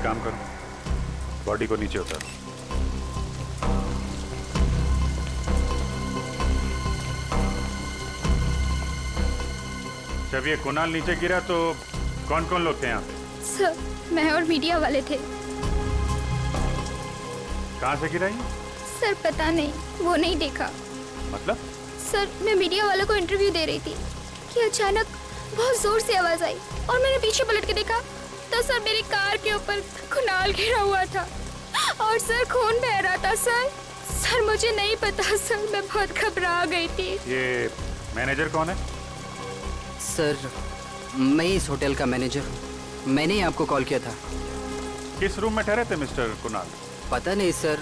काम करो, बॉडी को नीचे उतारो। जब ये कुणाल नीचे गिरा तो कौन कौन लोग थे यहाँ पे? सर, मैं और मीडिया वाले थे। कहाँ से गिरा ये? सर पता नहीं, वो नहीं देखा। मतलब? सर, मैं मीडिया वालों को इंटरव्यू दे रही थी कि अचानक बहुत जोर से आवाज आई और मैंने पीछे पलट के देखा तो सर मेरी कार के ऊपर कुणाल गिरा हुआ था और सर खून बह रहा था। सर मुझे नहीं पता सर, मैं बहुत घबरा गई थी। ये मैनेजर कौन है? सर, मैं इस होटल का मैनेजर हूँ। मैंने ही आपको कॉल किया था। किस रूम में ठहरे थे मिस्टर कुणाल? पता नहीं सर,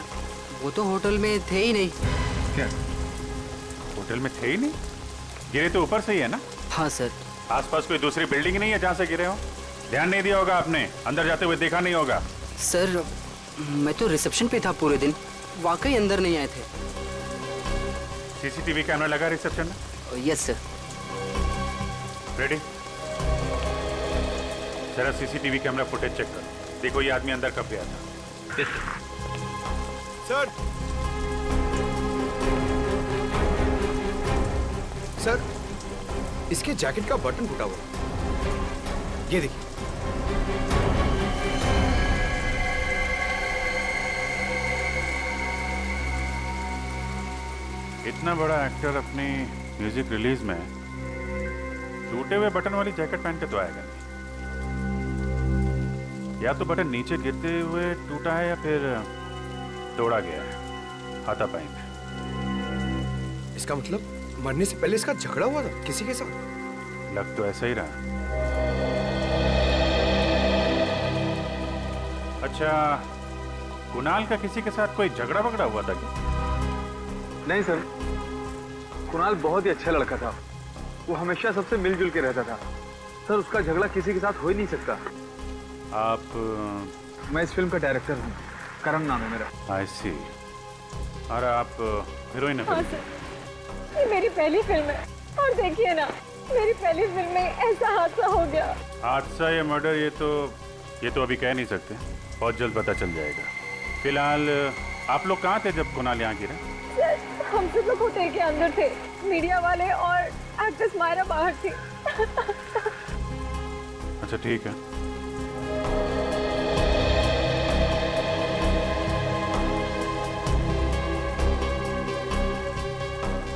वो तो होटल में थे ही नहीं। क्या होटल में थे ही नहीं? गिरे तो ऊपर से ही है ना? हाँ सर। आसपास कोई दूसरी बिल्डिंग नहीं है जहाँ से गिरे हो? ध्यान नहीं दिया होगा आपने, अंदर जाते हुए देखा नहीं होगा। सर, मैं तो रिसेप्शन पे था पूरे दिन, वाकई अंदर नहीं आए थे। सीसीटीवी कैमरा लगा रिसेप्शन में? Yes sir. रेडी? जरा सीसीटीवी कैमरा फुटेज चेक करो, देखो ये आदमी अंदर कब गया था। सर, सर, इसके जैकेट का बटन टूटा हुआ, ये देखिए। इतना बड़ा एक्टर अपनी म्यूजिक रिलीज में टूटे हुए बटन वाली जैकेट पहन के तो आएगा नहीं। या तो बटन नीचे गिरते हुए टूटा है या फिर तोड़ा गया है हाथापाई में। इसका मतलब मरने से पहले इसका झगड़ा हुआ था किसी के साथ? लग तो ऐसा ही रहा। अच्छा, कुणाल का किसी के साथ कोई झगड़ा वगड़ा हुआ था क्या? नहीं सर, कुणाल बहुत ही अच्छा लड़का था। वो हमेशा सबसे मिलजुल के रहता था। सर, उसका झगड़ा किसी के साथ हो ही नहीं सकता। आप? मैं इस फिल्म का डायरेक्टर हूँ, करण नाम है मेरा। आई सी। और आप हीरोइन है? हाँ सर, ये मेरी पहली फिल्म है और देखिए ना, मेरी पहली फिल्म में ऐसा हादसा हो गया। हादसा या मर्डर ये तो अभी कह नहीं सकते, बहुत जल्द पता चल जाएगा। फिलहाल आप लोग कहाँ थे जब कुणाल यहाँ गिरा? सर, हम सब लोग होटल के अंदर थे, मीडिया वाले और एक्ट्रेस मायरा बाहर थी। अच्छा ठीक है।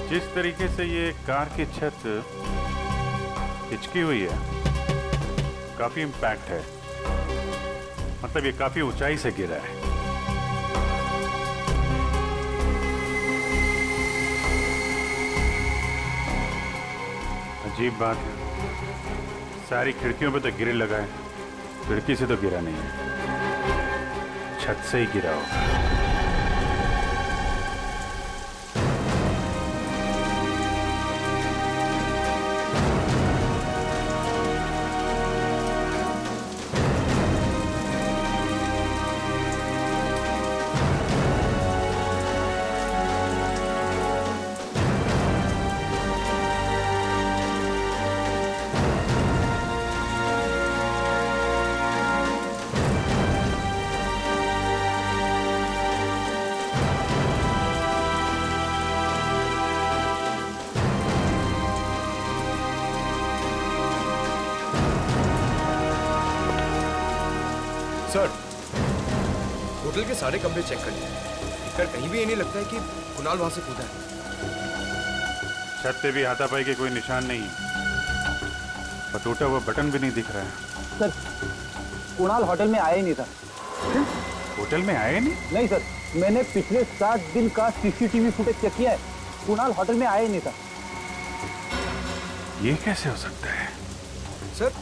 जिस तरीके से ये कार की छत हिचकी हुई है, काफी इम्पैक्ट है, मतलब ये काफी ऊंचाई से गिरा है। अजीब बात है, सारी खिड़कियों पे तो ग्रिल लगा है, खिड़की से तो गिरा नहीं है, छत से ही गिरा होगा। सर, होटल के सारे कमरे चेक कर लिए, सर कहीं भी ये नहीं लगता है कि कुणाल वहां से कूदा है। छत पे भी हाथापाई के कोई निशान नहीं है और टूटा हुआ बटन भी नहीं दिख रहा है। सर, कुणाल होटल में आया ही नहीं था। होटल में आए नहीं? नहीं सर, मैंने पिछले 7 दिन का सीसीटीवी फुटेज चेक किया है, कुणाल होटल में आया ही नहीं था। ये कैसे हो सकता है? सर,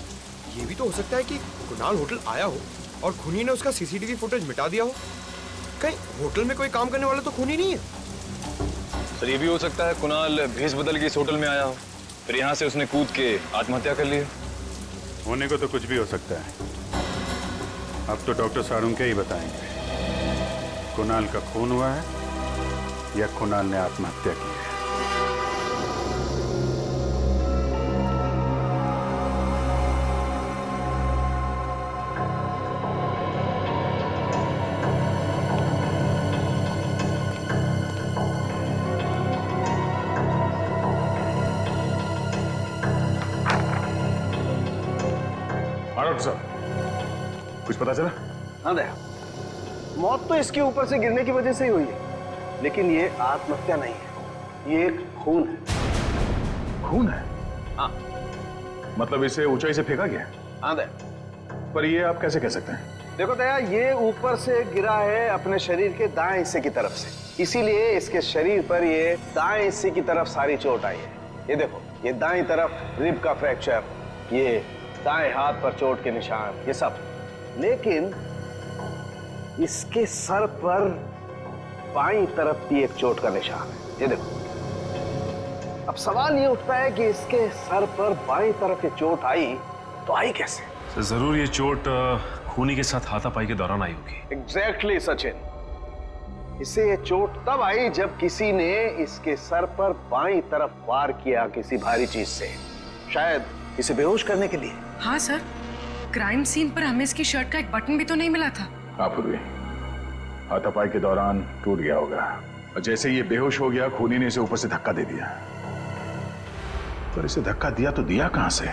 ये भी तो हो सकता है कि कुणाल होटल आया हो और खूनी ने उसका सीसीटीवी फुटेज मिटा दिया हो। कहीं होटल में कोई काम करने वाला तो खूनी नहीं है? सर, ये भी हो सकता है कुणाल भेष बदल के इस होटल में आया हो, फिर यहाँ से उसने कूद के आत्महत्या कर ली। होने को तो कुछ भी हो सकता है। अब तो डॉक्टर सारुंके ही बताएंगे कुणाल का खून हुआ है या कुणाल ने आत्महत्या की है। डॉक्टर साहब, कुछ पता चला? हाँ दया, मौत तो इसके ऊपर से गिरने की वजह से ही हुई है, लेकिन ये आत्महत्या नहीं है, ये एक खून है। खून है? हाँ। मतलब इसे ऊंचाई से फेंका गया? हाँ दया। पर ये आप कैसे कह सकते हैं? देखो दया, ये ऊपर से गिरा है अपने शरीर के दाएं हिस्से की तरफ से, इसीलिए इसके शरीर पर ये दाएं हिस्से की तरफ सारी चोट आई है। ये देखो, ये दाएं तरफ रिब का फ्रैक्चर, ये दाएं हाथ पर चोट के निशान, ये सब। लेकिन इसके सर पर बाईं तरफ भी एक चोट का निशान है, ये देखो। अब सवाल ये उठता है कि इसके सर पर बाईं तरफ ये चोट आई तो आई कैसे? जरूर ये चोट खूनी के साथ हाथापाई के दौरान आई होगी। एग्जैक्टली सचिन, इसे ये चोट तब आई जब किसी ने इसके सर पर बाईं तरफ वार किया किसी भारी चीज से, शायद इसे बेहोश करने के लिए। हाँ सर, क्राइम सीन पर हमें इसकी शर्ट का एक बटन भी तो नहीं मिला था। हाँ पूर्वी, हाथापाई के दौरान टूट गया होगा और जैसे ये बेहोश हो गया, खूनी ने इसे ऊपर से धक्का दे दिया। पर इसे धक्का दिया तो दिया कहां से?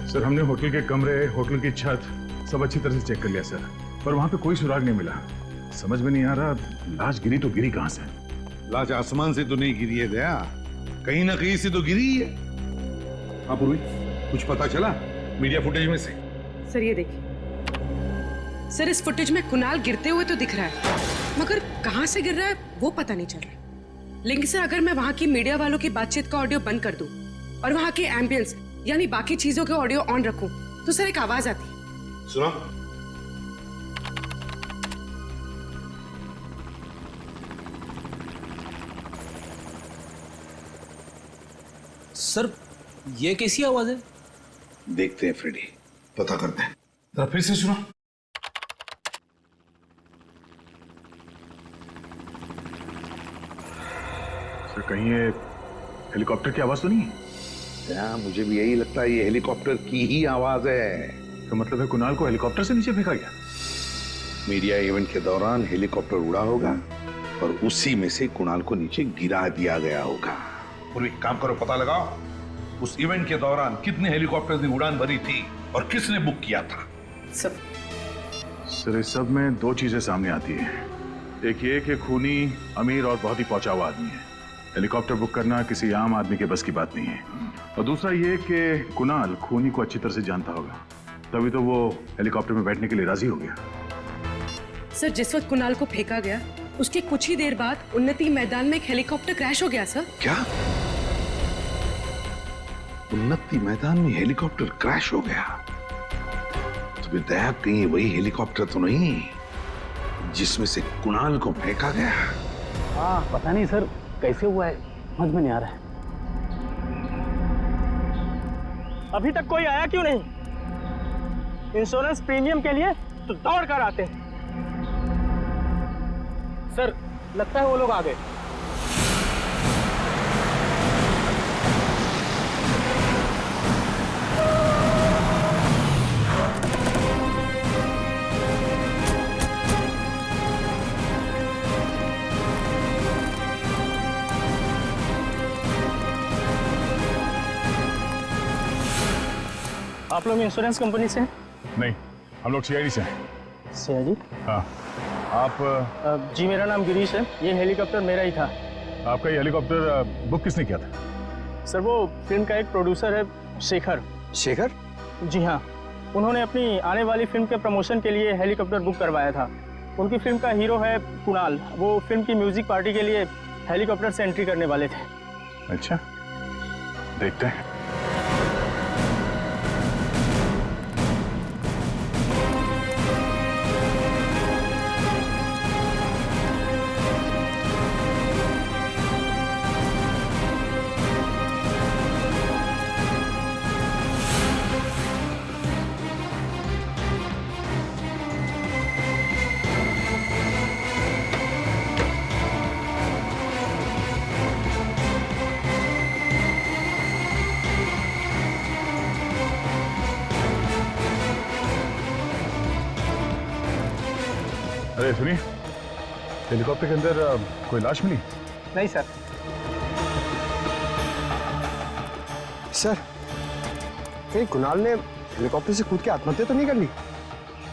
सर, हमने होटल के कमरे, होटल की छत सब अच्छी तरह से चेक कर लिया सर, पर वहां पे कोई सुराग नहीं मिला। समझ में नहीं आ रहा लाश गिरी तो गिरी कहां से? लाश आसमान से तो नहीं गिरी है दया, कहीं ना कहीं से तो गिरी है। हाँ पूर्वी, कुछ पता चला मीडिया फुटेज में से? सर ये देखिए सर, इस फुटेज में कुणाल गिरते हुए तो दिख रहा है, मगर कहां से गिर रहा है वो पता नहीं चल रहा। लेकिन सर, अगर मैं वहां की मीडिया वालों की बातचीत का ऑडियो बंद कर दूं और वहां के एम्बियंस यानी बाकी चीजों के ऑडियो ऑन रखूं तो सर एक आवाज आती है। सुनो। सर, ये कैसी आवाज है? देखते हैं फ्रेडी, पता करते हैं। जरा फिर से सुनो। सर, कहीं ये हेलीकॉप्टर की आवाज तो नहीं है? मुझे भी यही लगता है, ये हेलीकॉप्टर की ही आवाज है। तो मतलब है कुणाल को हेलीकॉप्टर से नीचे फेंका गया? मीडिया इवेंट के दौरान हेलीकॉप्टर उड़ा होगा और उसी में से कुणाल को नीचे गिरा दिया गया होगा। पूरी काम करो, पता लगाओ उस इवेंट के दौरान कितने हेलीकॉप्टर ने उड़ान भरी थी और किसने बुक किया था। सर, इस सब में दो चीजें सामने आती है। एक ये कि खूनी अमीर और बहुत ही पहुंचा हुआ आदमी है, हेलीकॉप्टर बुक करना किसी आम आदमी के बस की बात नहीं है। और दूसरा ये कि कुणाल खूनी को अच्छी तरह से जानता होगा, तभी तो वो हेलीकॉप्टर में बैठने के लिए राजी हो गया। सर, जिस वक्त कुणाल को फेंका गया उसके कुछ ही देर बाद उन्नति मैदान में एक हेलीकॉप्टर क्रैश हो गया सर। क्या? उन्नति मैदान में हेलीकॉप्टर क्रैश हो गया? तो फिर दया, कहीं वही हेलीकॉप्टर तो नहीं जिसमें से कुणाल को फेंका गया? हाँ, पता नहीं सर कैसे हुआ है, समझ में नहीं आ रहा है। अभी तक कोई आया क्यों नहीं? इंश्योरेंस प्रीमियम के लिए तो दौड़ कर आते हैं। सर, लगता है वो लोग आ गए। आप लोग इंश्योरेंस कंपनी से हैं? नहीं, हम लोग सीआईडी से हैं। सीआईडी? हाँ। आप? जी, मेरा नाम गिरीश है, ये हेलीकॉप्टर मेरा ही था। आपका ये हेलीकॉप्टर बुक किसने किया था? सर, वो फिल्म का एक प्रोड्यूसर है, शेखर। शेखर? जी हाँ, उन्होंने अपनी आने वाली फिल्म के प्रमोशन के लिए हेलीकॉप्टर बुक करवाया था। उनकी फिल्म का हीरो है कुणाल, वो फिल्म की म्यूजिक पार्टी के लिए हेलीकॉप्टर से एंट्री करने वाले थे। अच्छा, देखते हैं। अरे सुनिए, हेलीकॉप्टर के अंदर कोई लाश मिली? नहीं सर। सर, कहीं कुणाल ने हेलीकॉप्टर से कूद के आत्महत्या तो नहीं कर ली?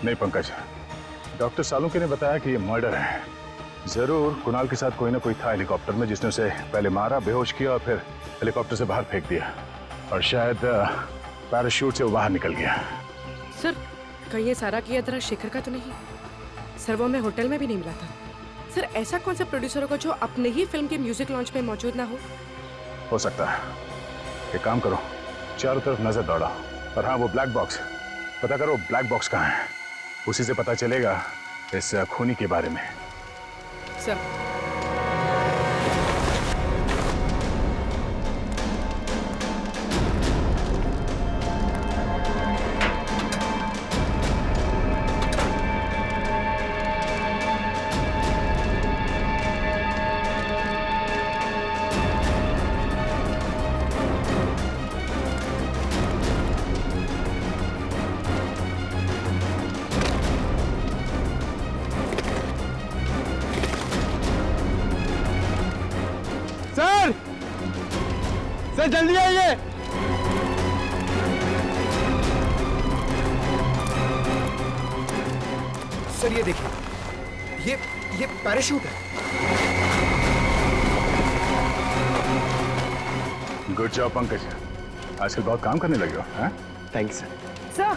नहीं पंकज, डॉक्टर सालुंके ने बताया कि ये मर्डर है। जरूर कुणाल के साथ कोई ना कोई था हेलीकॉप्टर में जिसने उसे पहले मारा, बेहोश किया और फिर हेलीकॉप्टर से बाहर फेंक दिया, और शायद पैराशूट से वो बाहर निकल गया। सर, कहीं ये सारा किया तरह शेखर का तो नहीं? सर, वो मैं होटल में भी नहीं मिला था। सर, ऐसा कौन सा प्रोड्यूसर होगा जो अपने ही फिल्म के म्यूजिक लॉन्च में मौजूद ना हो सकता है। एक काम करो, चारों तरफ नजर दौड़ाओ, और हाँ, वो ब्लैक बॉक्स पता करो, ब्लैक बॉक्स कहाँ है। उसी से पता चलेगा इस खूनी के बारे में। सर, सर जल्दी आइए। सर ये देखिए, ये पैराशूट है। गुड जॉब पंकज, आजकल बहुत काम करने लगे हो। हाँ, थैंक्स सर। सर,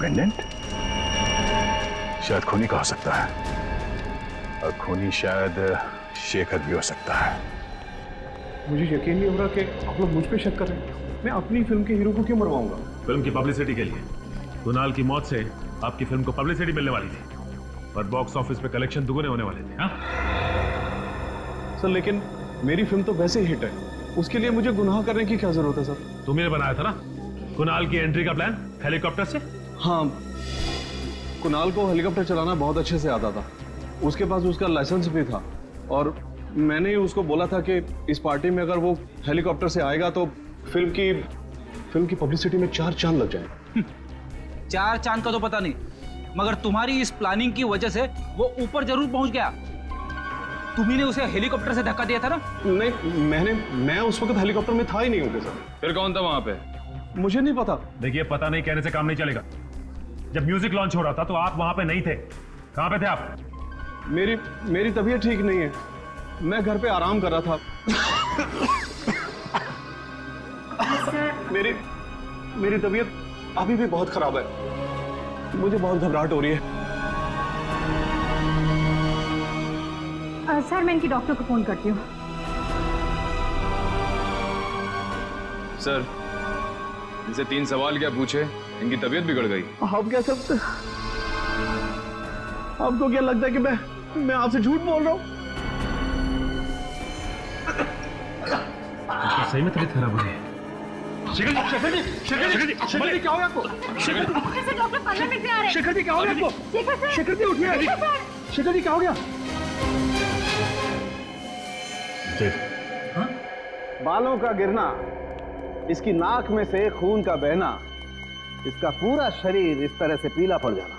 पेंडेंट शायद खूनी का हो सकता है, और खूनी शायद शेखर भी हो सकता है। मुझे यकीन नहीं हो रहा कि आप लोग मुझ पे शक कर रहे हैं। मैं अपनी फिल्म के हीरो को क्यों मरवाऊंगा? फिल्म की पब्लिसिटी के लिए। कुणाल की मौत से आपकी फिल्म को पब्लिसिटी मिलने वाली थी, और बॉक्स ऑफिस पे कलेक्शन दुगने होने वाले थे। हाँ सर, लेकिन मेरी फिल्म तो वैसे ही हिट है, उसके लिए मुझे गुनाह करने की क्या जरूरत है सर? तुमने बनाया था ना कुणाल की एंट्री का प्लान हेलीकॉप्टर से? हाँ, कुणाल को हेलीकॉप्टर चलाना बहुत अच्छे से आता था। उसके पास उसका लाइसेंस भी था, और मैंने ही उसको बोला था कि इस पार्टी में अगर वो हेलीकॉप्टर से आएगा तो फिल्म की पब्लिसिटी में 4 चांद लग जाएंगे। 4 चांद का तो पता नहीं, मगर तुम्हारी इस प्लानिंग की वजह से वो ऊपर जरूर पहुंच गया। तुम्ही ने उसे हेलीकॉप्टर से धक्का दिया था ना? नहीं, मैं उस वक्त हेलीकॉप्टर में था ही नहीं होगा सर। फिर कौन था वहां पे? मुझे नहीं पता। देखिए, पता नहीं कहने से काम नहीं चलेगा। जब म्यूजिक लॉन्च हो रहा था तो आप वहां पे नहीं थे। कहां पे थे आप? मेरी तबीयत ठीक नहीं है, मैं घर पे आराम कर रहा था। मेरी तबीयत अभी भी बहुत खराब है, मुझे बहुत घबराहट हो रही है। सर, मैं इनकी डॉक्टर को फोन करती हूँ। सर, इनसे 3 सवाल क्या पूछे, इनकी तबीयत बिगड़ गई। आप क्या सकते, आपको क्या लगता है कि मैं आपसे झूठ बोल रहा हूँ? सही में तबीयत खराब हो रही है। शेखर जी क्या हो गया आपको? डॉक्टर 15 मिनट में आ रहे हैं। शेखर जी क्या हो गया आपको? शेखर जी उठिए। शेखर जी क्या हो गया? बालों का गिरना, इसकी नाक में से खून का बहना, इसका पूरा शरीर इस तरह से पीला पड़ जाना,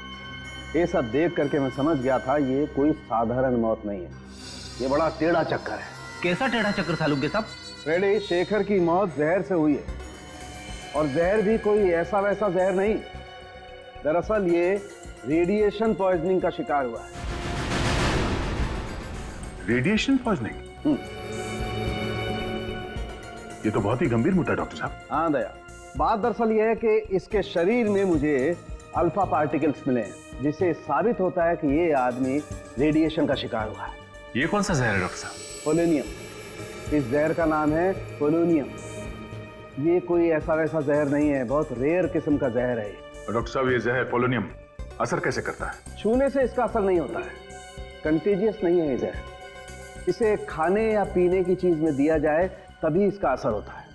ये सब देख करके मैं समझ गया था ये कोई साधारण मौत नहीं है, ये बड़ा टेढ़ा चक्कर है। कैसा टेढ़ा चक्कर सालुंके साहब? रेडी, शेखर की मौत जहर से हुई है, और जहर भी कोई ऐसा वैसा जहर नहीं। दरअसल ये रेडिएशन पॉइजनिंग का शिकार हुआ है। Radiation poisoning? ये तो बहुत ही गंभीर मुद्दा है डॉक्टर साहब। हाँ दया, बात दरअसल ये है कि इसके शरीर में मुझे अल्फा पार्टिकल्स मिले हैं, जिससे साबित होता है कि ये आदमी रेडिएशन का शिकार हुआ है। ये कौन सा जहर है डॉक्टर साहब? पोलोनियम। इस जहर का नाम है पोलोनियम। ये कोई ऐसा वैसा जहर नहीं है, बहुत रेयर किस्म का जहर है। डॉक्टर साहब, ये जहर पोलोनियम असर कैसे करता है? छूने से इसका असर नहीं होता है, कंटेजियस नहीं है ये जहर। इसे खाने या पीने की चीज में दिया जाए तभी इसका असर होता है।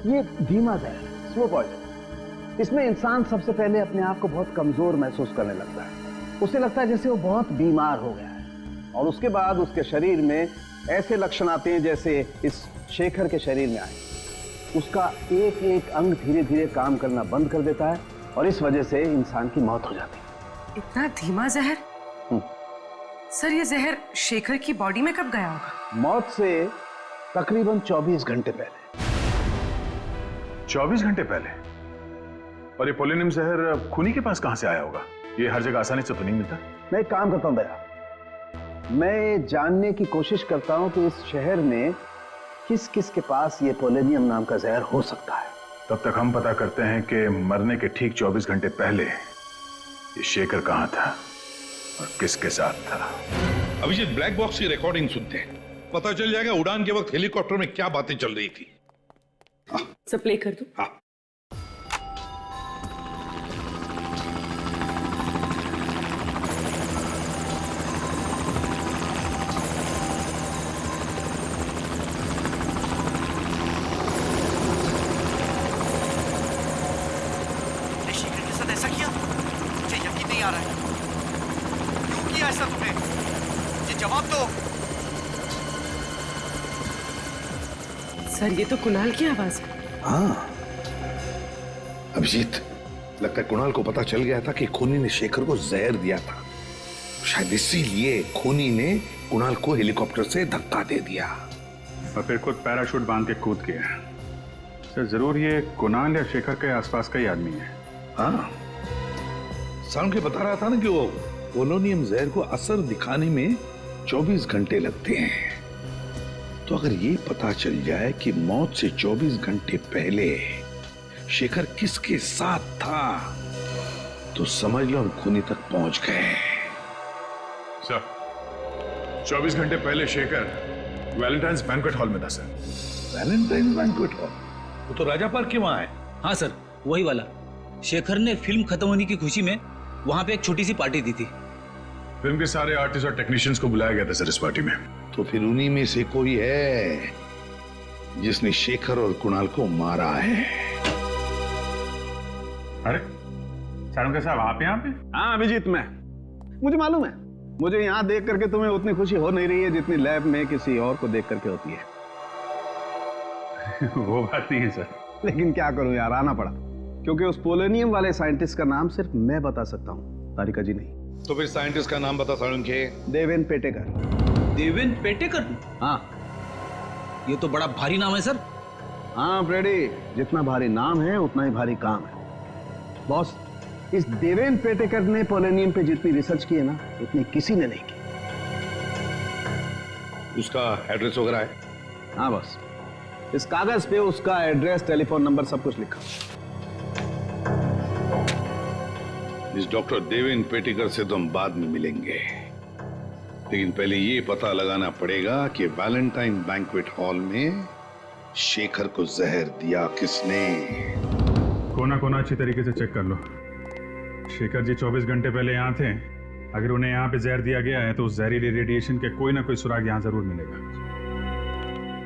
ये धीमा जहर, स्लो पॉइजन। इसमें इंसान सबसे पहले अपने आप को बहुत कमजोर महसूस करने लगता है, उसे लगता है जैसे वो बहुत बीमार हो गया है, और उसके बाद उसके शरीर में ऐसे लक्षण आते हैं जैसे इस शेखर के शरीर में आए। उसका एक एक अंग धीरे धीरे काम करना बंद कर देता है और इस वजह से इंसान की मौत हो जाती है। इतना धीमा जहर? सर ये जहर शेखर की बॉडी में कब गया होगा? मौत से तकरीबन 24 घंटे पहले। 24 घंटे पहले? और ये पोलोनियम जहर खूनी के पास कहां से आया होगा? ये हर जगह आसानी से तो नहीं मिलता। मैं एक काम करता हूं दया, मैं जानने की कोशिश करता हूं कि इस शहर में किस किस के पास ये पोलोनियम नाम का जहर हो सकता है। तब तक हम पता करते हैं कि मरने के ठीक 24 घंटे पहले ये शेखर कहां था और किसके साथ था। अभिजीत, ब्लैक बॉक्स की रिकॉर्डिंग सुनते हैं, पता चल जाएगा उड़ान के वक्त हेलीकॉप्टर में क्या बातें चल रही थी। सब प्ले कर दो। हाँ। शेखर के साथ ऐसा किया? मुझे यकीन नहीं आ रहा है। क्यों किया ऐसा तुमने? ये जवाब दो। सर ये तो कुणाल की आवाज है। हाँ अभिजीत, लगता है कुणाल को पता चल गया था कि खूनी ने शेखर को जहर दिया था। शायद इसीलिए खूनी ने कुणाल को हेलीकॉप्टर से धक्का दे दिया और फिर खुद पैराशूट बांध के कूद गया। सर जरूर ये कुणाल या शेखर के आसपास का ही आदमी है। हाँ, साउंड के बता रहा था ना कि वो पोलोनियम जहर को असर दिखाने में 24 घंटे लगते हैं। तो अगर ये पता चल जाए कि मौत से 24 घंटे पहले शेखर किसके साथ था, तो समझ लो हम खूनी तक पहुंच गए। सर 24 घंटे पहले शेखर वैलेंटाइन्स बैंक्वेट हॉल में था सर। Valentine's banquet hall? वो तो राजा पार्क के वहां है। हाँ सर, वही वाला। शेखर ने फिल्म खत्म होने की खुशी में वहां पे एक छोटी सी पार्टी दी थी। फिल्म के सारे आर्टिस्ट और टेक्नीशियंस को बुलाया गया था सर इस पार्टी में। तो फिर उन्हीं में से कोई है जिसने शेखर और कुणाल को मारा है। अरे सारुंगा साहब, आप यहाँ पे? हाँ अभिजीत, मुझे मालूम है। मुझे यहाँ देख करके तुम्हें उतनी खुशी हो नहीं रही है जितनी लैब में किसी और को देख करके होती है। वो बात नहीं है सर। लेकिन क्या करूं यार, आना पड़ा, क्योंकि उस पोलोनियम वाले साइंटिस्ट का नाम सिर्फ मैं बता सकता हूँ, तारिका जी नहीं। तो फिर साइंटिस्ट का नाम बता सारुंगे। देवेन पेटेकर। देवेन पेटेकर? हाँ। ये तो बड़ा भारी नाम है सर। हाँ फ्रेडी, जितना भारी नाम है उतना ही भारी काम है। बॉस, इस देवेन पेटेकर ने पोलोनियम पे जितनी रिसर्च की है ना, उतनी किसी ने नहीं की। उसका एड्रेस वगैरह है? हाँ बॉस, इस कागज पे उसका एड्रेस, टेलीफोन नंबर सब कुछ लिखा। इस डॉक्टर देवेन पेटेकर से तो हम बाद में मिलेंगे, लेकिन पहले ये पता लगाना पड़ेगा कि वैलेंटाइन बैंक्वेट हॉल में शेखर को जहर दिया किसने। कोना कोना अच्छी तरीके से चेक कर लो। शेखर जी 24 घंटे पहले यहाँ थे। अगर उन्हें यहाँ पे जहर दिया गया है तो उस जहरीले रेडिएशन के कोई ना कोई सुराग यहाँ जरूर मिलेगा।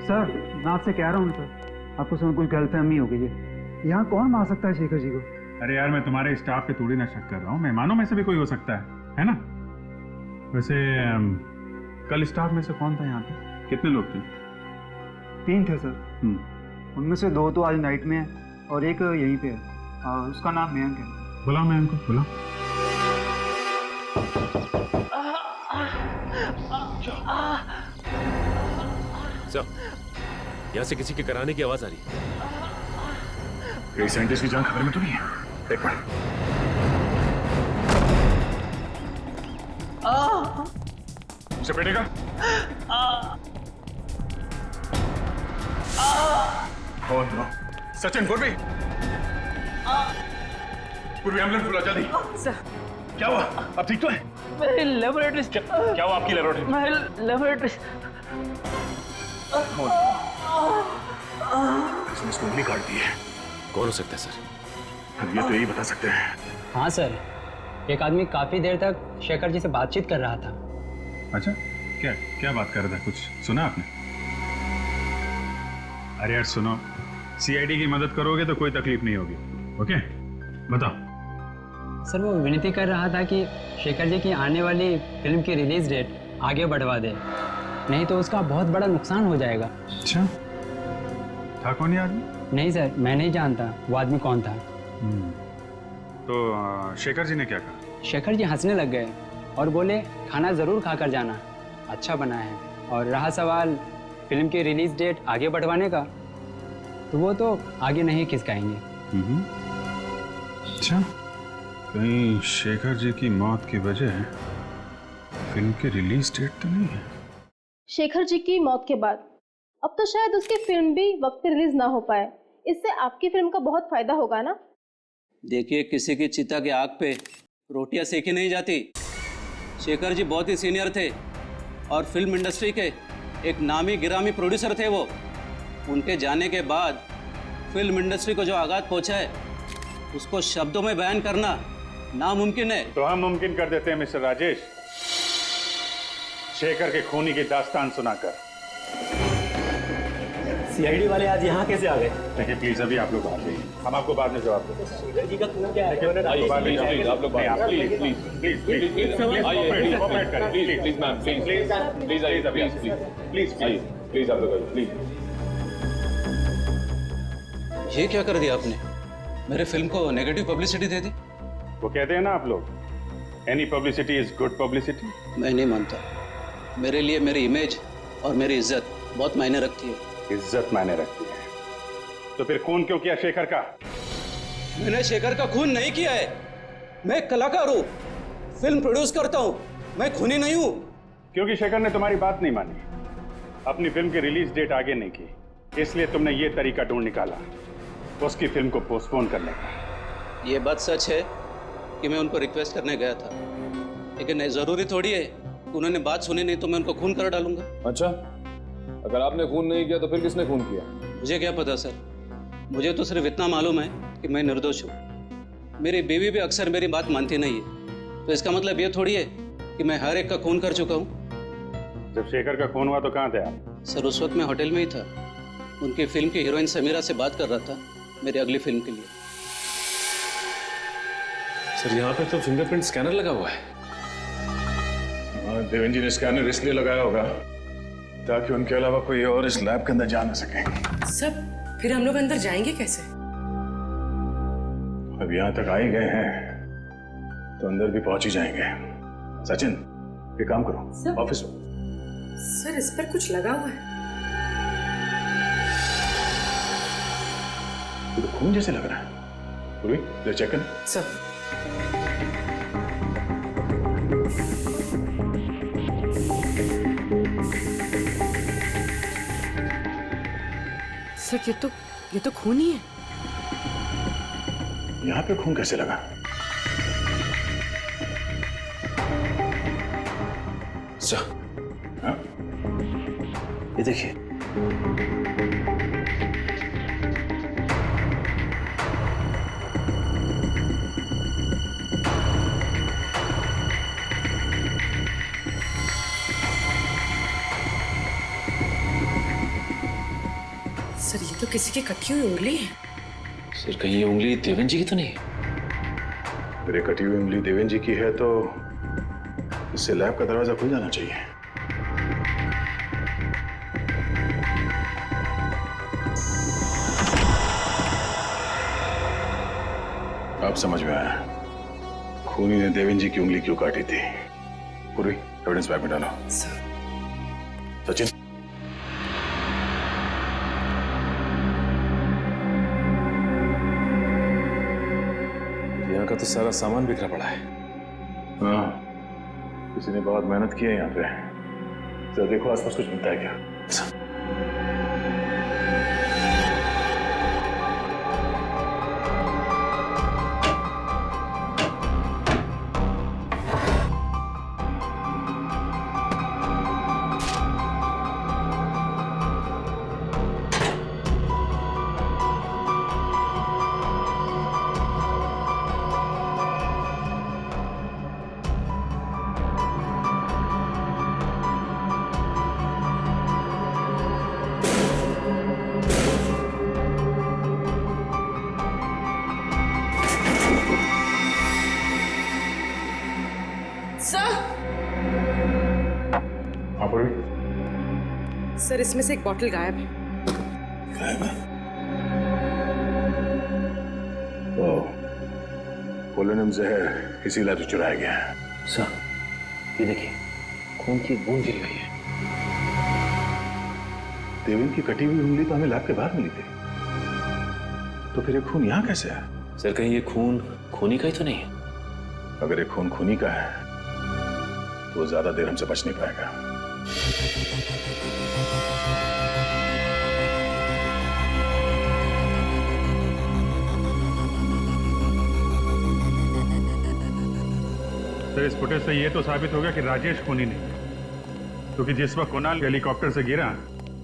सर मैं आपसे कह रहा हूँ सर, आपको समझ कुछ गलतफहमी हो गई है। यहाँ कौन मार सकता है शेखर जी को? अरे यार, मैं तुम्हारे स्टाफ पे थोड़ी ना शक कर रहा हूँ, मेहमानों में से भी कोई हो सकता है ना? वैसे कल स्टाफ में से कौन था यहाँ पे? कितने लोग थे? 3 थे सर। उनमें से 2 तो आज नाइट में है और एक यहीं पे है। उसका नाम मयंक है। बुलाओ मयंक को, बुलाओ। सर, यहाँ से किसी के कराने की आवाज आ रही है। कई साइंटिस्ट की जान खबर में तो नहीं है। एक मिनट। उसे पेटेगा? कौन हो? सचिन, पूर्वी, पूर्वी एम्बुलेंस बुला जल्दी। सर क्या हुआ? अब ठीक तो है? मेरी लेबोरेटरी। क्या हुआ आपकी लेबोरेटरी? मेरी लेबोरेटरी। इसने इसको उंगली काट दी है। कौन हो सकता है सर? ये तो यही बता सकते हैं। हाँ सर, एक आदमी काफी देर तक शेखर जी से बातचीत कर रहा था। अच्छा, क्या क्या बात कर रहा था? कुछ सुना आपने? अरे यार सुनो, सीआईडी की मदद करोगे तो कोई तकलीफ नहीं होगी। ओके, बताओ। सर वो विनती कर रहा था कि शेखर जी की आने वाली फिल्म की रिलीज डेट आगे बढ़वा दे, नहीं तो उसका बहुत बड़ा नुकसान हो जाएगा। अच्छा, था कौन ये आदमी? नहीं सर, मैं नहीं जानता वो आदमी कौन था। तो शेखर जी ने क्या कहा? शेखर जी हंसने लग गए और बोले खाना ज़रूर खाकर जाना, अच्छा बना है। और रहा सवाल फिल्म की रिलीज डेट आगे बढ़वाने का, तो वो तो आगे नहीं खिसकाएंगे। अच्छा, कहीं शेखर जी की मौत की वजह फिल्म की रिलीज डेट तो नहीं है? शेखर जी की मौत के बाद अब तो शायद उसकी फिल्म भी वक्त पे रिलीज ना हो पाए। इससे आपकी फिल्म का बहुत फायदा होगा ना। देखिए, किसी की चिता की आग पे रोटियां सेकी नहीं जाती। शेखर जी बहुत ही सीनियर थे और फिल्म इंडस्ट्री के एक नामी गिरामी प्रोड्यूसर थे वो। उनके जाने के बाद फिल्म इंडस्ट्री को जो आघात पहुंचा है उसको शब्दों में बयान करना नामुमकिन है। तो हम मुमकिन कर देते हैं मिस्टर राजेश, शेखर के खूनी की दास्तान सुनाकर। सीआईडी वाले आज यहाँ कैसे आ गए? देखिए प्लीज, अभी आप लोग बाहर जाइए, हम आपको बाद में जवाब देंगे। शेखर जी का खून क्या है? आप लोग ये क्या कर दिया आपने? मेरे फिल्म को नेगेटिव पब्लिसिटी दे दी। वो कहते हैं ना आप लोग, any publicity is good publicity. मैं नहीं मानता। मेरे लिए मेरी इमेज और मेरी इज्जत बहुत मायने रखती है। इज्जत मायने रखती है तो फिर खून क्यों किया शेखर का? मैंने शेखर का खून नहीं किया है। मैं एक कलाकार हूँ, फिल्म प्रोड्यूस करता हूँ, मैं खूनी नहीं हूँ। क्योंकि शेखर ने तुम्हारी बात नहीं मानी, अपनी फिल्म की रिलीज डेट आगे नहीं की, इसलिए तुमने ये तरीका ढूंढ निकाला उसकी फिल्म को पोस्टपोन करने का। ये बात सच है कि मैं उनको रिक्वेस्ट करने गया था, लेकिन जरूरी थोड़ी है उन्होंने बात सुनी नहीं तो मैं उनको खून कर डालूंगा। अच्छा, अगर आपने खून नहीं किया तो फिर किसने खून किया? मुझे क्या पता सर, मुझे तो सिर्फ इतना मालूम है कि मैं निर्दोष हूँ। मेरी बीवी भी अक्सर मेरी बात मानती नहीं है, तो इसका मतलब ये थोड़ी है कि मैं हर एक का खून कर चुका हूँ। जब शेखर का खून हुआ तो कहाँ थे आप? सर उस वक्त मैं होटल में ही था, उनकी फिल्म की हीरोइन समीरा से बात कर रहा था मेरी अगली फिल्म के लिए। सर यहाँ पे तो फिंगरप्रिंट स्कैनर लगा हुआ है। देवेन जी ने स्कैनर इसलिए लगाया होगा ताकि उनके अलावा कोई और इस लैब के अंदर जा ना सके। सब फिर हम लोग अंदर जाएंगे कैसे? अब यहाँ तक आ ही गए हैं तो अंदर भी पहुंच ही जाएंगे। सचिन, ये काम करो, ऑफिस में। सर इस पर कुछ लगा हुआ है। तो खून जैसे लग रहा है। पूरी ले चेक कर सर। सर ये तो खून ही है। यहाँ पे खून कैसे लगा? सर, हाँ? ये देखिए। सर ये तो किसी की कटी हुई उंगली है। सर कहीं ये उंगली देवेन जी की तो नहीं? मेरे कटी हुई उंगली देवेन जी की है तो इससे लैब का दरवाजा खुल जाना चाहिए। अब समझ में आया खूनी ने देवेन जी की उंगली क्यों काटी थी। पूरी एविडेंस बैग में डालो। सचिन, यहाँ का तो सारा सामान बिखरा पड़ा है। हाँ, किसी ने बहुत मेहनत की है यहाँ पे। जरा देखो आसपास कुछ मिलता है क्या। सर इसमें से एक बॉटल गायब है। गायब है? वो पोलोनियम जहर इसीलिए तो चुराया गया है। सर ये देखिए, खून की बूंद गिरी हुई है। देवेन की कटी हुई उंगली तो हमें लैब के बाहर मिली थी, तो फिर ये खून यहाँ कैसे है? सर कहीं ये खून खूनी का ही तो नहीं है? अगर ये खून खूनी का है तो वो ज्यादा देर हमसे बच नहीं पाएगा। सर इस फुटेज से ये तो साबित हो गया कि राजेश खूनी नहीं, क्योंकि जिस वक्त कुणाल हेलीकॉप्टर से गिरा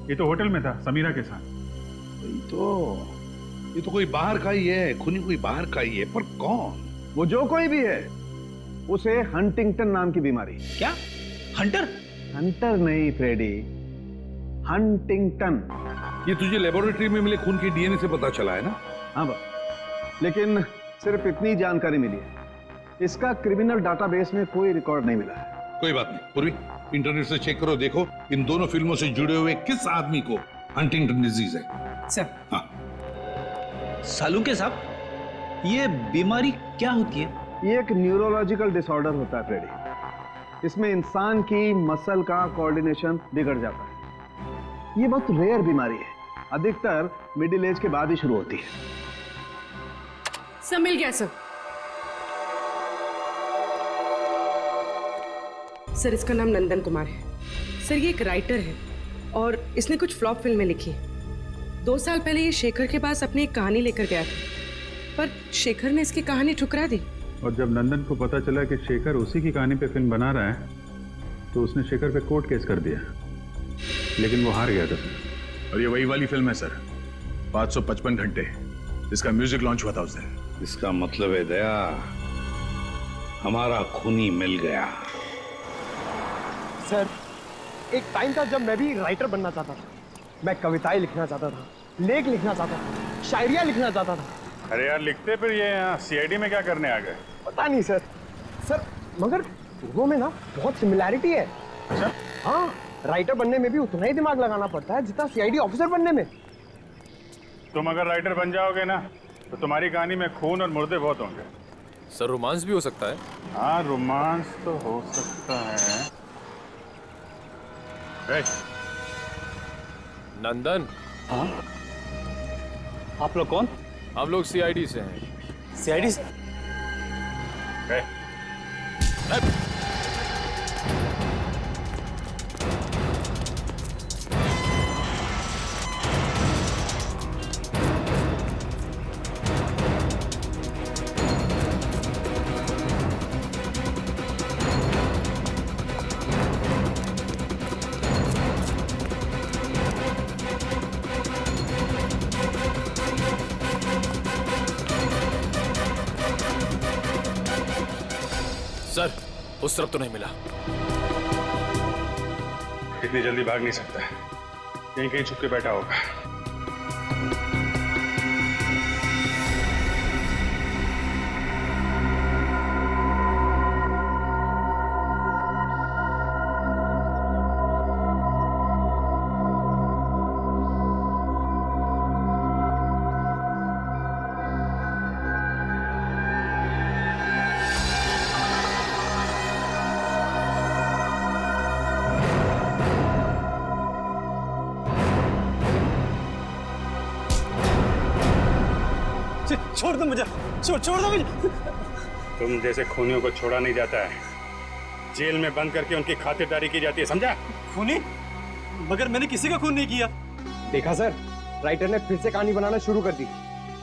ये तो होटल में था समीरा के साथ। ये तो कोई बाहर का ही है, खूनी कोई बाहर का ही है, पर कौन? वो जो कोई भी है, उसे हंटिंगटन नाम की बीमारी। क्या? हंटर? हंटर नहीं फ्रेडी, हंटिंगटन। ये तुझे लेबोरेटरी में मिले खून के डीएनए से पता चला है ना? हाँ बस, लेकिन सिर्फ इतनी जानकारी मिली है, इसका क्रिमिनल डाटाबेस में कोई रिकॉर्ड नहीं मिला है। कोई बात नहीं पूर्वी, इंटरनेट से चेक करो, देखो इन दोनों फिल्मों से जुड़े हुए किस आदमी को हंटिंगटन डिजीज है। सर हाँ सालुंके साहब, ये बीमारी क्या होती है? ये एक न्यूरोलॉजिकल डिसऑर्डर होता है फ्रेडी। इसमें इंसान की मसल का कोऑर्डिनेशन बिगड़ जाता है। ये बहुत रेयर बीमारी है, अधिकतर मिडिल एज के बाद ही शुरू होती है। सब मिल गया सर। सर इसका नाम नंदन कुमार है। सर ये एक राइटर है और इसने कुछ फ्लॉप फिल्में लिखी हैं। 2 साल पहले ये शेखर के पास अपनी एक कहानी लेकर गया था, पर शेखर ने इसकी कहानी ठुकरा दी। और जब नंदन को पता चला कि शेखर उसी की कहानी पे फिल्म बना रहा है, तो उसने शेखर पे कोर्ट केस कर दिया, लेकिन वो हार गया था सर। और ये वही वाली फिल्म है सर, 555 घंटे, इसका म्यूजिक लॉन्च हुआ था उस दिन। इसका मतलब है दया, हमारा खूनी मिल गया। सर एक टाइम था जब मैं भी राइटर बनना चाहता था। मैं कविताएं लिखना चाहता था, लेख लिखना चाहता था, शायरियां लिखना चाहता था। अरे यार लिखते फिर ये यहाँ सीआईडी में क्या करने आ गए? पता नहीं सर। सर मगर दोनों में ना बहुत सिमिलैरिटी है। अच्छा? हाँ, राइटर बनने में भी उतना ही दिमाग लगाना पड़ता है जितना सीआईडी ऑफिसर बनने में। तुम अगर राइटर बन जाओगे ना, तो तुम्हारी कहानी में खून और मुर्दे बहुत होंगे। सर रोमांस भी हो सकता है? हाँ रोमांस तो हो सकता है। नंदन। हाँ? आप लोग कौन? हम लोग सीआईडी से हैं। सीआईडी से? सर उस तरफ तो नहीं मिला। इतनी जल्दी भाग नहीं सकता, कहीं कहीं छुप के बैठा होगा। छोड़ दो मुझे, छोड़ दो मुझे। तुम जैसे खूनियों को छोड़ा नहीं जाता है, जेल में बंद करके उनकी खातिरदारी की जाती है, समझा? खूनी? मगर मैंने किसी का खून नहीं किया। देखा सर, राइटर ने फिर से कहानी बनाना शुरू कर दी।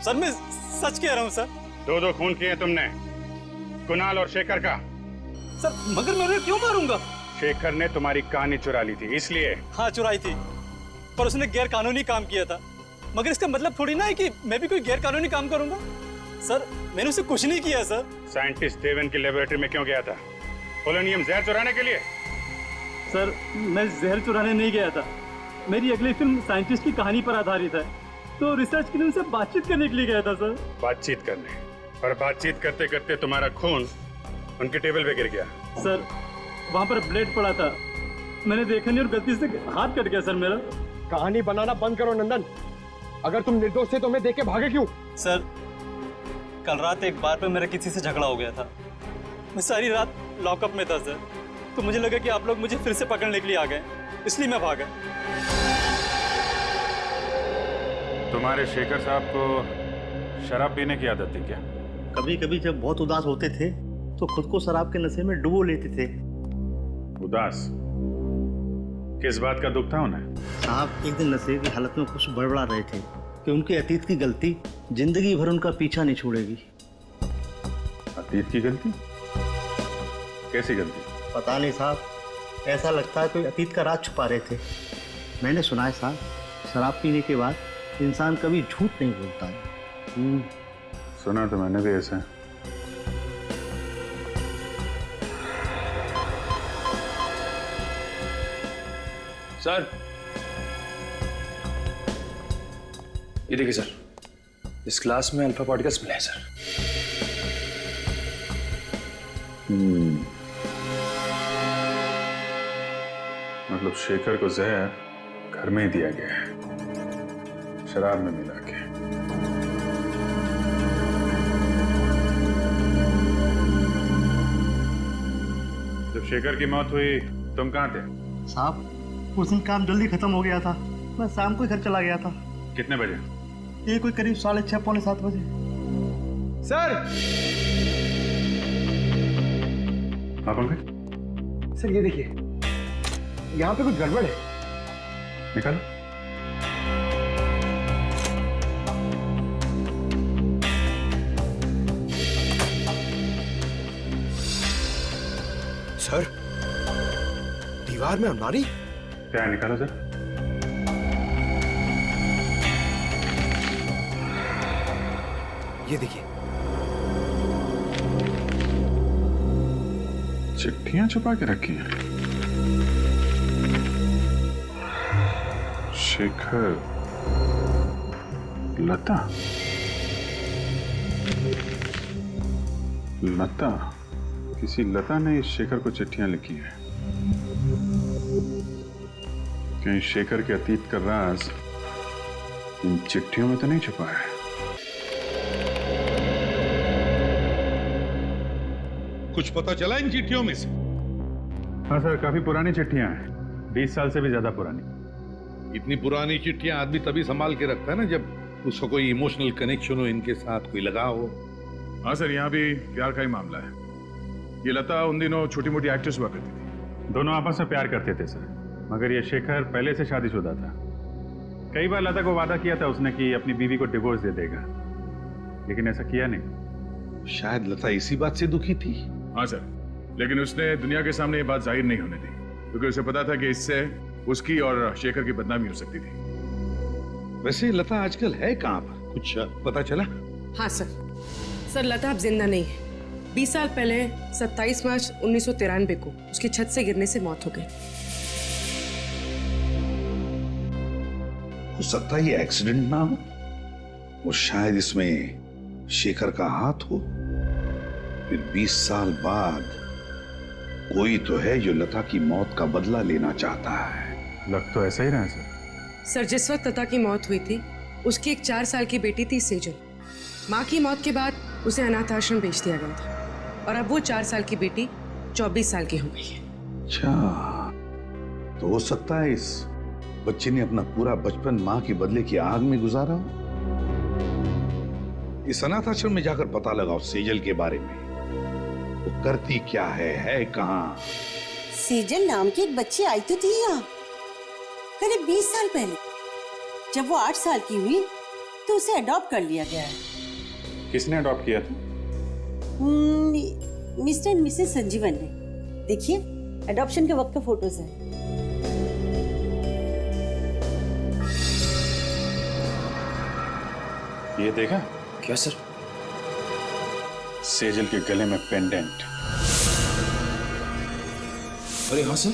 सर मैं सच कह रहा हूँ सर। 2 खून किए तुमने, कुणाल और शेखर का। सर मगर मैं उन्हें क्यों मारूंगा? शेखर ने तुम्हारी कहानी चुरा ली थी इसलिए। हाँ चुराई थी, पर उसने गैर कानूनी काम किया था। मगर इसका मतलब थोड़ी ना है कि मैं भी कोई गैर कानूनी काम करूंगा। सर मैंने उसे कुछ नहीं किया सर। साइंटिस्ट देवेन की लेबोरेटरी में क्यों गया था? पोलोनियम जहर चुराने के लिए? सर मैं जहर चुराने नहीं गया था, मेरी अगली फिल्म साइंटिस्ट की कहानी पर आधारित है, तो रिसर्च के लिए उनसे बातचीत करने के लिए गया था सर। बातचीत करने? और बातचीत करते करते तुम्हारा खून उनके टेबल पे गिर गया। सर वहाँ पर ब्लेड पड़ा था, मैंने देखा नहीं और गलती से हाथ कट गया सर मेरा। कहानी बनाना बंद करो नंदन, अगर तुम निर्दोष थे तो मैं देख के भागे क्यों? सर कल रात एक बार पे मेरा किसी से झगड़ा हो गया था। मैं सारी रात लॉकअप में था सर, तो मुझे लगा कि आप लोग मुझे फिर से पकड़ने के लिए आ गए, इसलिए मैं भागा। तुम्हारे शेखर साहब को शराब पीने की आदत थी क्या? कभी कभी जब बहुत उदास होते थे तो खुद को शराब के नशे में डुबो लेते थे। उदास? किस बात का दुख था उन्हें? साहब एक दिन नशे की हालत में कुछ बड़बड़ा रहे थे कि उनके अतीत की गलती जिंदगी भर उनका पीछा नहीं छोड़ेगी। अतीत की गलती? कैसी गलती? पता नहीं साहब, ऐसा लगता है कोई अतीत का राज छुपा रहे थे। मैंने सुना है साहब, शराब पीने के बाद इंसान कभी झूठ नहीं बोलता है। सुना तो मैंने भी ऐसा। सर, ये देखिए सर, इस क्लास में अल्फा पार्टिकल्स मिले हैं सर। मतलब शेखर को जहर घर में ही दिया गया है, शराब में मिला के। जब शेखर की मौत हुई तुम कहाँ थे? साहब उस दिन काम जल्दी खत्म हो गया था, मैं शाम को घर चला गया था। कितने बजे? ये कोई करीब 6:30 पौने 7 बजे। सर! हाँ पंकज? सर ये देखिए, यहाँ पे कुछ गड़बड़ है। निकालो। सर, दीवार में अलमारी? क्या है, निकालो सर। ये देखिए, चिट्ठियां छुपा के रखी हैं। शेखर, लता, लता, किसी लता ने इस शेखर को चिट्ठियां लिखी हैं। कहीं शेखर के अतीत का राज इन चिट्ठियों में तो नहीं छुपा है? कुछ पता चला इन चिट्ठियों में से? हाँ सर, काफी पुरानी चिट्ठियां हैं, 20 साल से भी ज्यादा पुरानी। इतनी पुरानी चिट्ठियां आदमी तभी संभाल के रखता है ना जब उसका कोई इमोशनल कनेक्शन हो, इनके साथ कोई लगाव हो। हाँ सर, यहाँ भी प्यार का ही मामला है। ये लता उन दिनों छोटी मोटी एक्ट्रेस हुआ करती थी। दोनों आपस में प्यार करते थे सर, मगर ये शेखर पहले से शादीशुदा था। कई बार लता को वादा किया था उसने कि अपनी बीवी को डिवोर्स दे देगा, लेकिन ऐसा किया नहीं। शायद लता इसी बात से दुखी थी। हाँ सर, लेकिन उसने दुनिया के सामने ये बात जाहिर नहीं होने दी, क्योंकि उसे पता था कि इससे उसकी और शेखर की बदनामी हो सकती थी। वैसे लता आजकल है कहाँ पर, कुछ पता चला? हाँ सर, लता अब जिंदा नहीं है। 20 साल पहले 27 मार्च 1993 को उसकी छत से गिरने से मौत हो गई। हो सकता है ये एक्सीडेंट ना हो और शायद इसमें शेखर का हाथ हो। फिर 20 साल बाद कोई तो है जो लता की मौत का बदला लेना चाहता है। लग तो ऐसा ही रहा है सर। सर, जिस वक्त लता की मौत हुई थी उसकी एक 4 साल की बेटी थी सेजल। माँ की मौत के बाद उसे अनाथ आश्रम भेज दिया गया था और अब वो 4 साल की बेटी 24 साल की हो गई है। अच्छा, तो हो सकता है इस बच्चे ने अपना पूरा बचपन माँ के बदले की आग में गुजारा हो। इस अनाथ आश्रम में जाकर पता लगाओ सेजल के बारे में, वो करती क्या है कहाँ। सेजल नाम की एक बच्ची आई तो थी यहाँ करीब 20 साल पहले। जब वो 8 साल की हुई तो उसे अडॉप्ट कर लिया गया है। किसने अडॉप्ट किया था? मिस्टर एंड मिसेस संजीवन ने। देखिए, अडॉप्शन के वक्त का फोटोज है। ये देखा? क्या सर? सेजल के गले में पेंडेंट। अरे हाँ सर,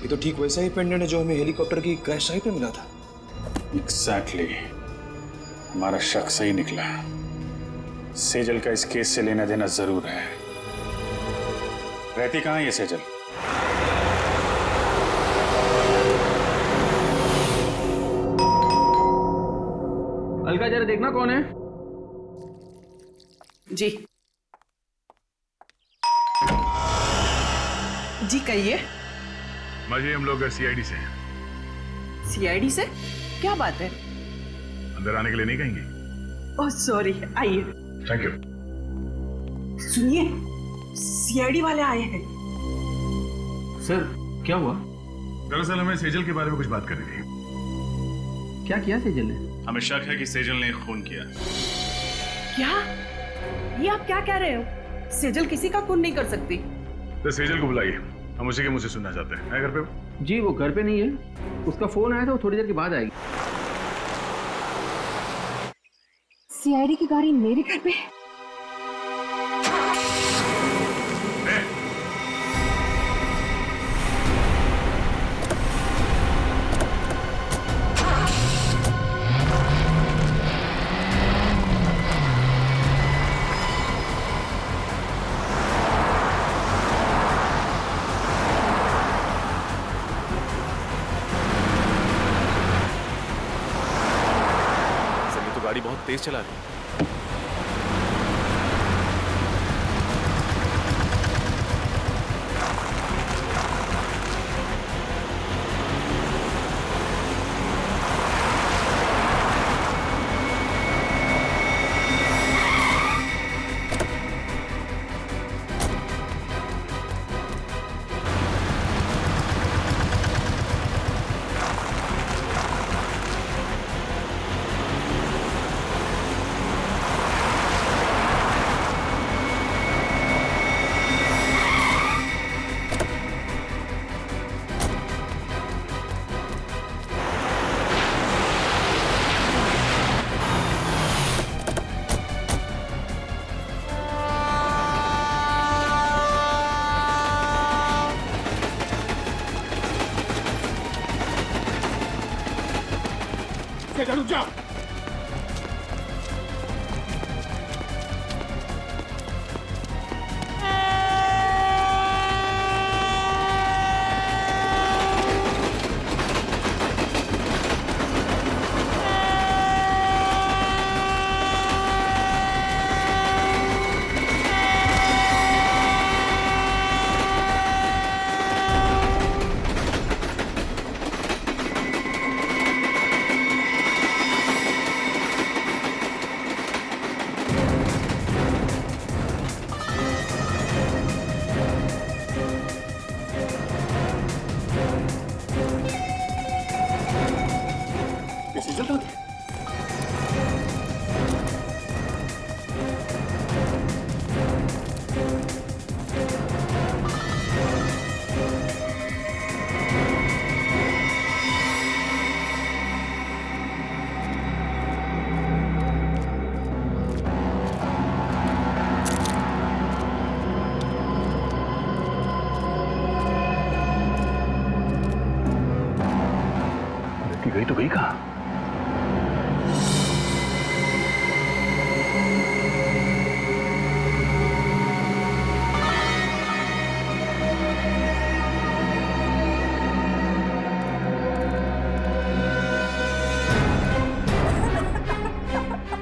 ये तो ठीक वैसा ही पेंडेंट है जो हमें हेलीकॉप्टर की क्रैश साइट पे मिला था। एग्जैक्टली, हमारा शक सही निकला। सेजल का इस केस से लेना देना जरूर है। रहती कहाँ है ये सेजल? अलका, जरा देखना कौन है। जी जी कहिए। माजी, हम लोग सीआईडी से हैं। सीआईडी से? क्या बात है? अंदर आने के लिए नहीं कहेंगी? ओह सॉरी, आइए। Thank you. सुनिए, सीआईडी वाले आए हैं। सर क्या हुआ? दरअसल हमें सेजल के बारे में कुछ बात करनी थी। क्या किया सेजल ने? हमें शक है कि सेजल ने खून किया। क्या? ये आप क्या कह रहे हो? सेजल किसी का खून नहीं कर सकती। तो सेजल को बुलाइए, हम उसी के मुंह से सुनना चाहते हैं। है घर पे? जी वो घर पे नहीं है, उसका फोन आया था, वो थोड़ी देर के बाद आएगी। सीआईडी की गाड़ी मेरे घर पे? गाड़ी बहुत तेज चला रही है। रुक जाओ। गई तो गई कहाँ?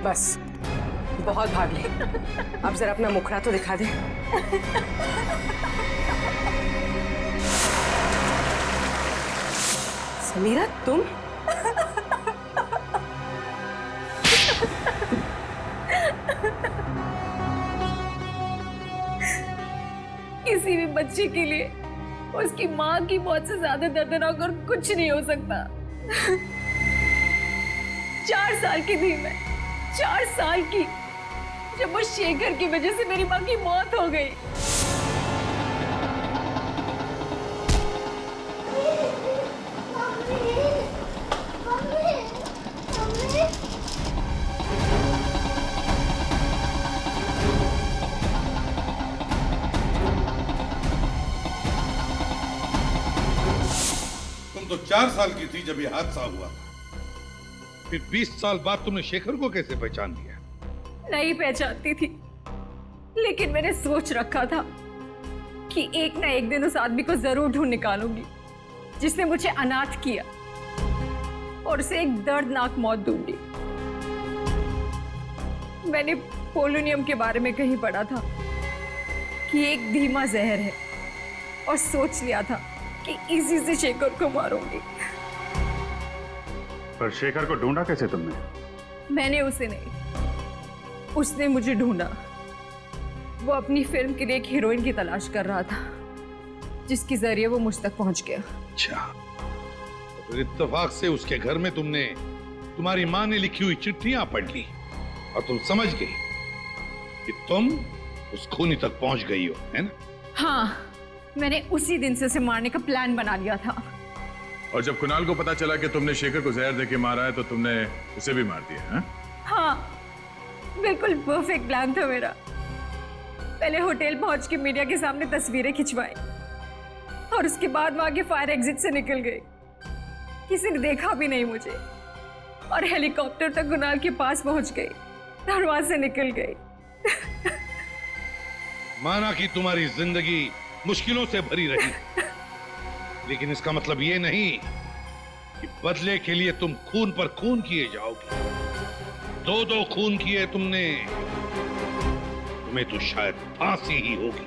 बस बहुत भाग ले, अब जरा अपना मुखड़ा तो दिखा दे। समीरा तुम? किसी भी बच्चे के लिए उसकी माँ की मौत से ज्यादा दर्दनाक और कुछ नहीं हो सकता। 4 साल की थी मैं, 4 साल की, जब वो शेखर की वजह से मेरी माँ की मौत हो गई। तो 4 साल की थी जब ये हादसा हुआ। फिर 20 साल बाद तुमने शेखर को कैसे पहचान लिया? नहीं पहचानती थी, लेकिन मैंने सोच रखा था कि एक ना एक दिन उस आदमी को जरूर ढूंढ निकालूंगी जिसने मुझे अनाथ किया और उसे एक दर्दनाक मौत दूंगी। मैंने पोलोनियम के बारे में कहीं पढ़ा था कि एक धीमा जहर है और सोच लिया था कि इसी से शेखर को मारूंगी। पर शेखर को ढूंढा कैसे तुमने? मैंने उसे नहीं, उसने मुझे ढूंढा। वो अपनी फिल्म के लिए एक हीरोइन की तलाश कर रहा था जिसके जरिए वो मुझ तक पहुंच गया। अच्छा, तो फिर इत्तेफाक से उसके घर में तुमने तुम्हारी माँ ने लिखी हुई चिट्ठियां पढ़ ली और तुम समझ गई कि तुम उस खूनी तक पहुंच गई हो, है ना? हाँ, मैंने उसी दिन से उसे मारने का प्लान बना लिया था। और जब कुणाल को पता चला कि तुमने शेखर को जहर देके मारा है तो तुमने उसे भी मार दिया, हैं? हाँ, बिल्कुल परफेक्ट प्लान था मेरा। पहले होटल पहुंच के मीडिया के सामने तस्वीरें खिंचवाई और उसके बाद वहां के फायर एग्जिट से निकल गई। किसी ने देखा भी नहीं मुझे और हेलीकॉप्टर तक कुणाल के पास पहुंच गई, दरवाजे से निकल गई। माना कि तुम्हारी जिंदगी मुश्किलों से भरी रही, लेकिन इसका मतलब ये नहीं कि बदले के लिए तुम खून पर खून किए जाओगे। दो खून किए तुमने, तुम्हें तो शायद फांसी ही होगी।